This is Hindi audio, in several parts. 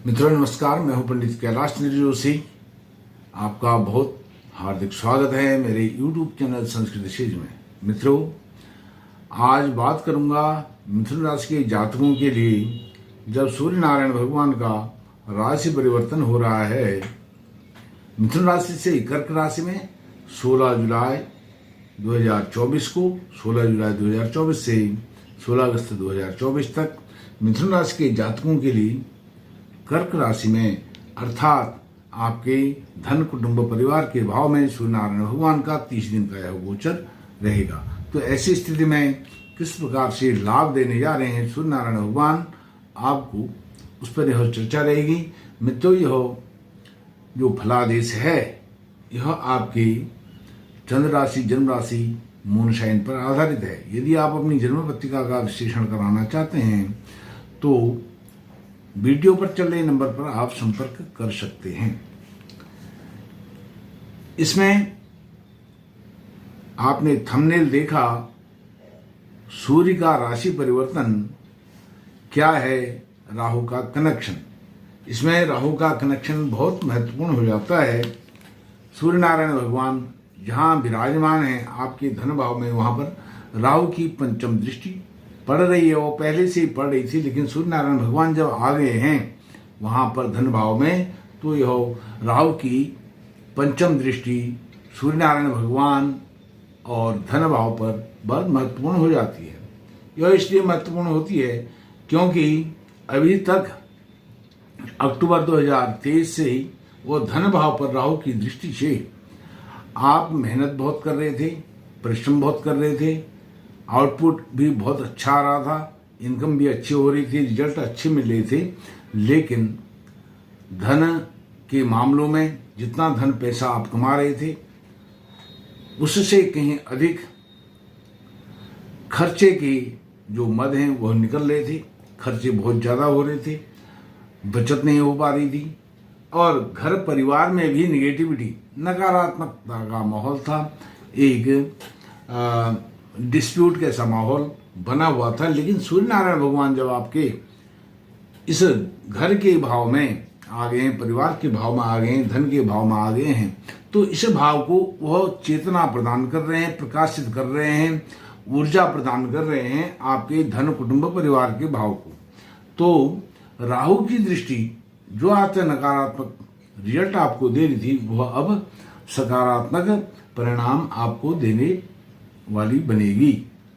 मित्रों नमस्कार, मैं हूं पंडित कैलाश जोशी। आपका बहुत हार्दिक स्वागत है मेरे YouTube चैनल संस्कृत सीरीज में। मित्रों, आज बात करूंगा मिथुन राशि के जातकों के लिए जब सूर्य नारायण भगवान का राशि परिवर्तन हो रहा है मिथुन राशि से कर्क राशि में 16 जुलाई 2024 को, 16 जुलाई 2024 से 16 अगस्त 2024 तक मिथुन राशि के जातकों के लिए कर्क राशि में अर्थात आपके धन कुटुंब परिवार के भाव में सूर्य नारायण भगवान का 30 दिन का यह गोचर रहेगा। तो ऐसी स्थिति में किस प्रकार से लाभ देने जा रहे हैं सूर्य नारायण भगवान आपको, उस पर यह चर्चा रहेगी। मित्रों, यह जो फलादेश है यह आपकी चंद्र राशि, जन्म राशि, मून साइन पर आधारित है। यदि आप अपनी जन्म पत्रिका का विश्लेषण कराना चाहते हैं तो वीडियो पर चल रहे नंबर पर आप संपर्क कर सकते हैं। इसमें आपने थंबनेल देखा, सूर्य का राशि परिवर्तन क्या है, राहु का कनेक्शन। इसमें राहु का कनेक्शन बहुत महत्वपूर्ण हो जाता है। सूर्य नारायण भगवान जहां विराजमान है आपके धन भाव में, वहां पर राहु की पंचम दृष्टि पड़ रही है। वो पहले से ही पड़ रही थी, लेकिन सूर्य नारायण भगवान जब आ गए हैं वहां पर धन भाव में, तो यह राहु की पंचम दृष्टि सूर्य नारायण भगवान और धन भाव पर बहुत महत्वपूर्ण हो जाती है। यह इसलिए महत्वपूर्ण होती है क्योंकि अभी तक अक्टूबर 2023 से ही वो धन भाव पर राहु की दृष्टि से आप मेहनत बहुत कर रहे थे, परिश्रम बहुत कर रहे थे, आउटपुट भी बहुत अच्छा आ रहा था, इनकम भी अच्छी हो रही थी, रिजल्ट अच्छे मिल रहे थे, लेकिन धन के मामलों में जितना धन पैसा आप कमा रहे थे उससे कहीं अधिक खर्चे के जो मद हैं वह निकल रहे थे। खर्चे बहुत ज़्यादा हो रहे थे, बचत नहीं हो पा रही थी और घर परिवार में भी निगेटिविटी, नकारात्मकता का माहौल था। एक डिस्प्यूट कैसा माहौल बना हुआ था। लेकिन सूर्य नारायण भगवान जब आपके इस घर के भाव में आ गए हैं, परिवार के भाव में आ गए हैं, धन के भाव में आ गए हैं, तो इस भाव को वह चेतना प्रदान कर रहे हैं, प्रकाशित कर रहे हैं, ऊर्जा प्रदान कर रहे हैं आपके धन कुटुंब परिवार के भाव को। तो राहु की दृष्टि जो आज नकारात्मक रिजल्ट आपको दे रही थी वह अब सकारात्मक परिणाम आपको देने वाली बनेगी।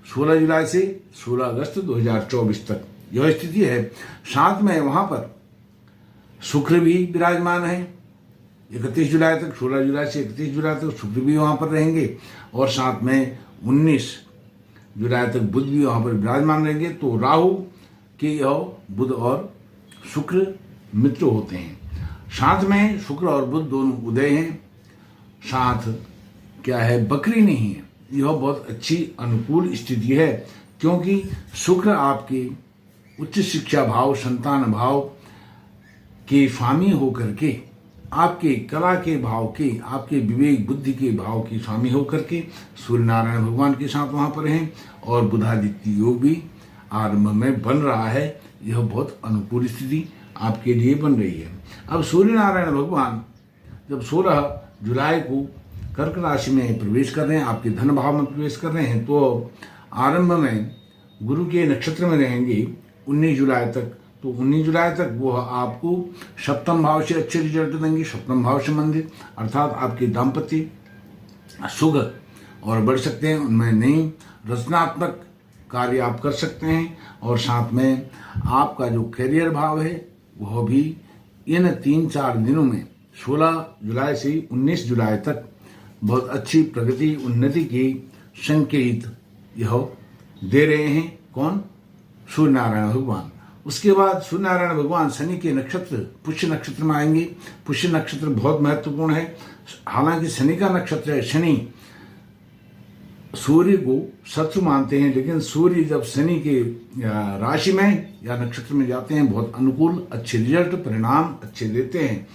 16 जुलाई से 16 अगस्त 2024 तक यह स्थिति है। साथ में वहां पर शुक्र भी विराजमान है 31 जुलाई तक, 16 जुलाई से 31 जुलाई तक शुक्र भी वहां पर रहेंगे और साथ में 19 जुलाई तक बुध भी वहां पर विराजमान रहेंगे। तो राहु के यह बुध और शुक्र मित्र होते हैं। साथ में शुक्र और बुध दोनों उदय हैं, साथ क्या है, बकरी नहीं है। यह बहुत अच्छी अनुकूल स्थिति है क्योंकि शुक्र आपके उच्च शिक्षा भाव, संतान भाव के स्वामी होकर के, आपके कला के भाव के, आपके विवेक बुद्धि के भाव के स्वामी होकर के सूर्य नारायण भगवान के साथ वहां पर हैं और बुधादित्य योग भी आरंभ में बन रहा है। यह बहुत अनुकूल स्थिति आपके लिए बन रही है। अब सूर्य नारायण भगवान जब 16 जुलाई को कर्क राशि में प्रवेश कर रहे हैं, आपके धन भाव में प्रवेश कर रहे हैं, तो आरंभ में गुरु के नक्षत्र में रहेंगे 19 जुलाई तक। तो 19 जुलाई तक वो आपको सप्तम भाव से अच्छे रिजल्ट देंगे। सप्तम भाव संबंधित अर्थात आपके दाम्पत्य सुख और बढ़ सकते हैं, उनमें नई रचनात्मक कार्य आप कर सकते हैं और साथ में आपका जो करियर भाव है वह भी इन 3-4 दिनों में 16 जुलाई से 19 जुलाई तक बहुत अच्छी प्रगति, उन्नति के संकेत यह दे रहे हैं। कौन? सूर्य नारायण भगवान। उसके बाद सूर्य नारायण भगवान शनि के नक्षत्र पुष्य नक्षत्र में आएंगे। पुष्य नक्षत्र बहुत महत्वपूर्ण है। हालांकि शनि का नक्षत्र है, शनि सूर्य को शत्रु मानते हैं, लेकिन सूर्य जब शनि के राशि में या नक्षत्र में जाते हैं बहुत अनुकूल, अच्छे रिजल्ट, परिणाम अच्छे देते हैं।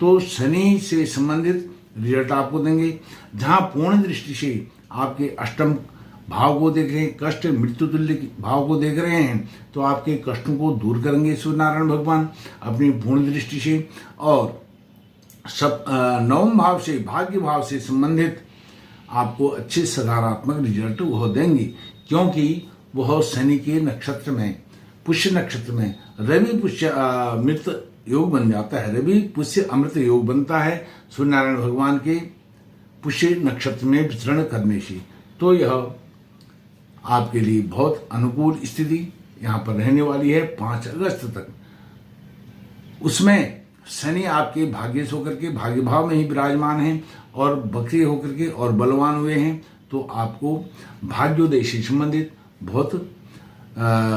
तो शनि से संबंधित रिजल्ट आपको देंगे। जहां पूर्ण दृष्टि से आपके अष्टम भाव को देख रहे हैं, कष्ट मृत्यु तुल्य भाव को देख रहे हैं, तो आपके कष्टों को दूर करेंगे सूर्य नारायण भगवान अपनी पूर्ण दृष्टि से। और सब नवम भाव से, भाग्य भाव से संबंधित आपको अच्छे सकारात्मक रिजल्ट वह देंगे, क्योंकि वह शनि के नक्षत्र में, पुष्य नक्षत्र में रवि पुष्य मृत योग बन जाता है। रवि पुष्य अमृत योग बनता है सूर्य नारायण भगवान के पुष्य नक्षत्र में विचरण करने से। तो यह आपके लिए बहुत अनुकूल स्थिति यहाँ पर रहने वाली है 5 अगस्त तक। उसमें शनि आपके भाग्य से होकर के भाग्य भाव में ही विराजमान हैं और बक्रिय होकर के और बलवान हुए हैं, तो आपको भाग्योदय से संबंधित बहुत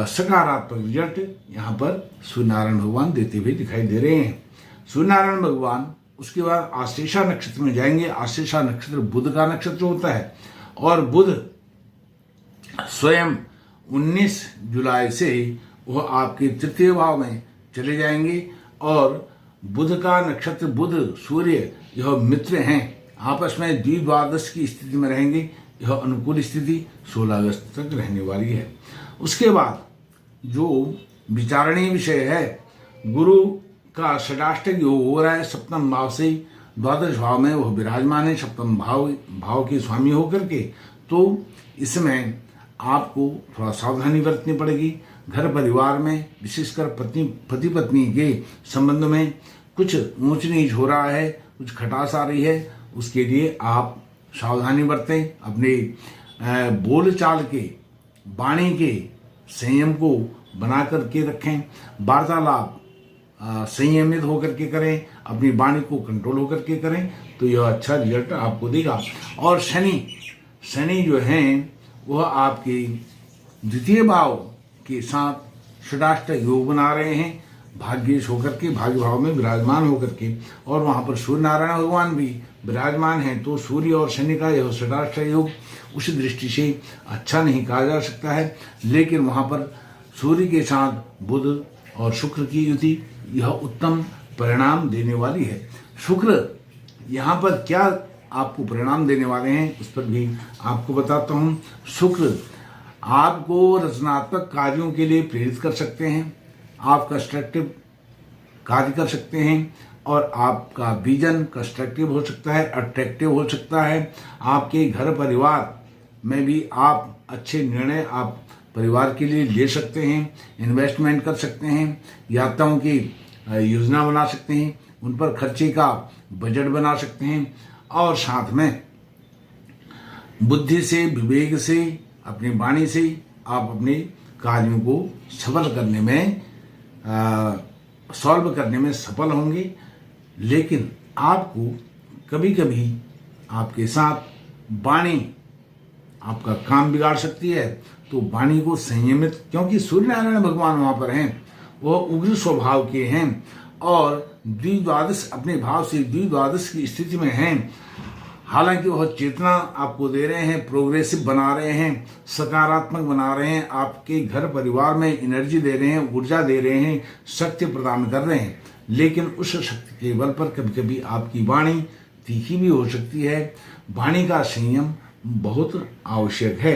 सकारात्मक रिजल्ट यहाँ पर सूर्य नारायण भगवान देते हुए दिखाई दे रहे हैं। सूर्य नारायण भगवान उसके बाद आश्लेषा नक्षत्र में जाएंगे। आश्लेषा नक्षत्र बुध का नक्षत्र होता है और बुध स्वयं 19 जुलाई से वह आपके तृतीय भाव में चले जाएंगे और बुध का नक्षत्र, बुध सूर्य यह मित्र हैं, आपस में द्विद्वादश की स्थिति में रहेंगे। यह अनुकूल स्थिति 16 अगस्त तक रहने वाली है। उसके बाद जो विचारणीय विषय है, गुरु का षडाष्टक योग हो रहा है सप्तम भाव से, द्वादश भाव में वह विराजमान है सप्तम भाव के स्वामी होकर के। तो इसमें आपको थोड़ा सावधानी बरतनी पड़ेगी। घर परिवार में विशेषकर पति पत्नी के संबंध में कुछ ऊंच नीच हो रहा है, कुछ खटास आ रही है, उसके लिए आप सावधानी बरतें। अपने बोल चाल के, वाणी के संयम को बना करके रखें। वार्तालाप संयमित होकर के करें, अपनी वाणी को कंट्रोल होकर के करें, तो यह अच्छा रिजल्ट आपको देगा। और शनि जो हैं वह आपके द्वितीय भाव के साथ षडाष्टक योग बना रहे हैं, भाग्येश होकर के, भाग्य भाव में विराजमान होकर के, और वहां पर सूर्य नारायण भगवान भी विराजमान हैं। तो सूर्य और शनि का यह षडाष्टक योग उस दृष्टि से अच्छा नहीं कहा जा सकता है, लेकिन वहां पर सूर्य के साथ बुध और शुक्र की युति यह उत्तम परिणाम देने वाली है। शुक्र यहाँ पर क्या आपको परिणाम देने वाले हैं उस पर भी आपको बताता हूँ। शुक्र आपको रचनात्मक कार्यों के लिए प्रेरित कर सकते हैं, आप कंस्ट्रक्टिव कार्य कर सकते हैं, और आपका विजन कंस्ट्रक्टिव हो सकता है, अट्रैक्टिव हो सकता है। आपके घर परिवार में भी आप अच्छे निर्णय आप परिवार के लिए ले सकते हैं, इन्वेस्टमेंट कर सकते हैं, यात्राओं की योजना बना सकते हैं, उन पर खर्चे का बजट बना सकते हैं, और साथ में बुद्धि से, विवेक से, अपनी वाणी से आप अपने कार्यों को सफल करने में, सॉल्व करने में सफल होंगे। लेकिन आपको कभी कभी आपके साथ वाणी आपका काम बिगाड़ सकती है, तो वाणी को संयमित, क्योंकि सूर्य नारायण भगवान वहां पर हैं, वह उग्र स्वभाव के हैं और द्विद्वादश अपने भाव से द्विद्वादश की स्थिति में हैं। हालांकि वह चेतना आपको दे रहे हैं, प्रोग्रेसिव बना रहे हैं, सकारात्मक बना रहे हैं, आपके घर परिवार में एनर्जी दे रहे हैं, ऊर्जा दे रहे हैं, शक्ति प्रदान कर रहे हैं, लेकिन उस शक्ति के बल पर कभी कभी आपकी वाणी तीखी भी हो सकती है। वाणी का संयम बहुत आवश्यक है।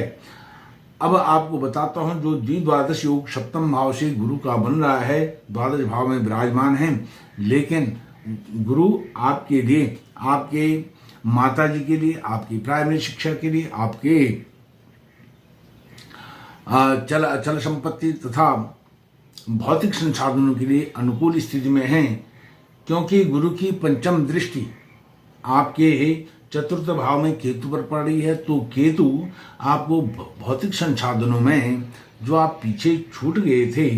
अब आपको बताता हूं, जो द्विद्वादश योग सप्तम भाव से गुरु का बन रहा है, द्वादश भाव में विराजमान है, लेकिन गुरु आपके लिए, आपके माता जी के लिए, आपकी प्राइमरी शिक्षा के लिए, आपके चल संपत्ति तथा भौतिक संसाधनों के लिए अनुकूल स्थिति में हैं, क्योंकि गुरु की पंचम दृष्टि आपके चतुर्थ भाव में केतु पर पड़ रही है। तो केतु आपको भौतिक संसाधनों में जो आप पीछे छूट गए थे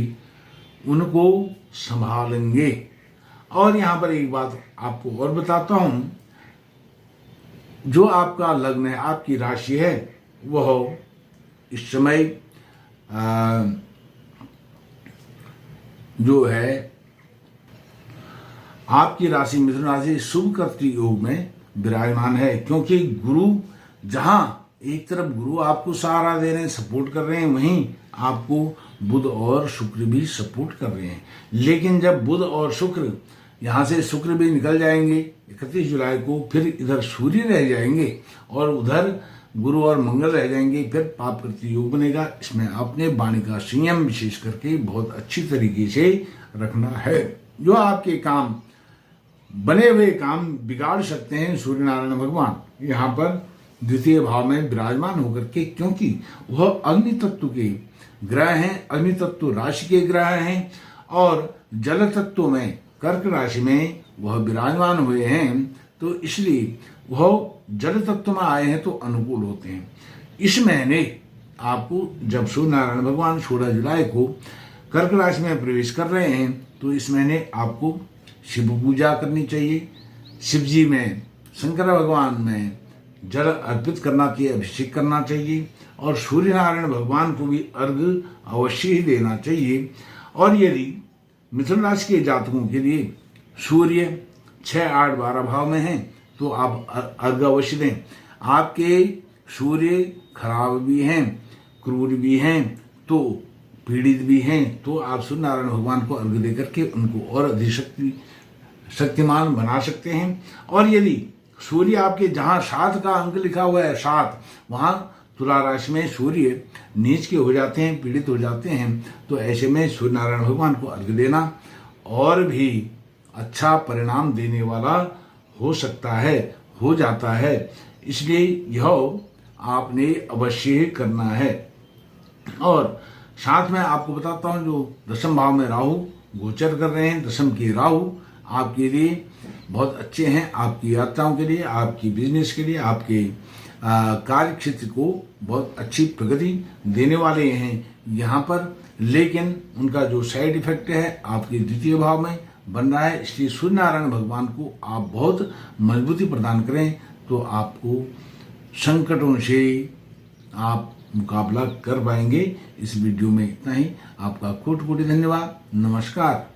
उनको संभालेंगे। और यहाँ पर एक बात आपको और बताता हूं, जो आपका लग्न है, आपकी राशि है, वह इस समय जो है आपकी राशि मिथुन राशि शुभ कर्तृ योग में विराजमान है, क्योंकि गुरु जहां एक तरफ गुरु आपको सहारा दे रहे हैं, सपोर्ट कर रहे हैं, वहीं आपको बुध और शुक्र भी सपोर्ट कर रहे हैं। लेकिन जब बुध और शुक्र, यहाँ से शुक्र भी निकल जाएंगे 31 जुलाई को, फिर इधर सूर्य रह जाएंगे और उधर गुरु और मंगल रह जाएंगे, फिर पाप प्रति योग बनेगा। इसमें अपने वाणी का संयम विशेष करके बहुत अच्छी तरीके से रखना है। जो आपके काम बने हुए काम बिगाड़ सकते हैं सूर्य नारायण भगवान यहाँ पर द्वितीय भाव में विराजमान होकर के, क्योंकि वह अग्नि तत्व के ग्रह हैं, अग्नि तत्व राशि के ग्रह हैं और जल तत्व में कर्क राशि में वह विराजमान हुए हैं, तो इसलिए वह जल तत्व में आए हैं तो अनुकूल होते हैं। इस महीने आपको जब सूर्य नारायण भगवान 16 जुलाई को कर्क राशि में प्रवेश कर रहे हैं, तो इस महीने आपको शिव पूजा करनी चाहिए। शिव जी में, शंकर भगवान में जल अर्पित करना चाहिए, अभिषेक करना चाहिए और सूर्य नारायण भगवान को भी अर्घ अवश्य ही देना चाहिए। और यदि मिथुन राशि के जातकों के लिए सूर्य 6, 8, 12 भाव में हैं तो आप अर्घ अवश्य दें। आपके सूर्य खराब भी हैं, क्रूर भी हैं, तो पीड़ित भी हैं, तो आप सूर्य नारायण भगवान को अर्घ दे करके उनको और अधिक शक्तिमान बना सकते हैं। और यदि सूर्य आपके जहाँ 7 का अंक लिखा हुआ है 7, वहाँ तुला राशि में सूर्य नीच के हो जाते हैं, पीड़ित हो जाते हैं, तो ऐसे में सूर्य नारायण भगवान को अर्घ देना और भी अच्छा परिणाम देने वाला हो सकता है, हो जाता है। इसलिए यह आपने अवश्य ही करना है। और साथ में आपको बताता हूँ, जो दशम भाव में राहु गोचर कर रहे हैं, दशम के राहु आपके लिए बहुत अच्छे हैं, आपकी यात्राओं के लिए, आपकी बिजनेस के लिए, आपके कार्य क्षेत्र को बहुत अच्छी प्रगति देने वाले हैं यहाँ पर। लेकिन उनका जो साइड इफेक्ट है आपके द्वितीय भाव में बन रहा है, इसलिए सूर्य नारायण भगवान को आप बहुत मजबूती प्रदान करें तो आपको संकटों से आप मुकाबला कर पाएंगे। इस वीडियो में इतना ही। आपका कोटि कोटि धन्यवाद। नमस्कार।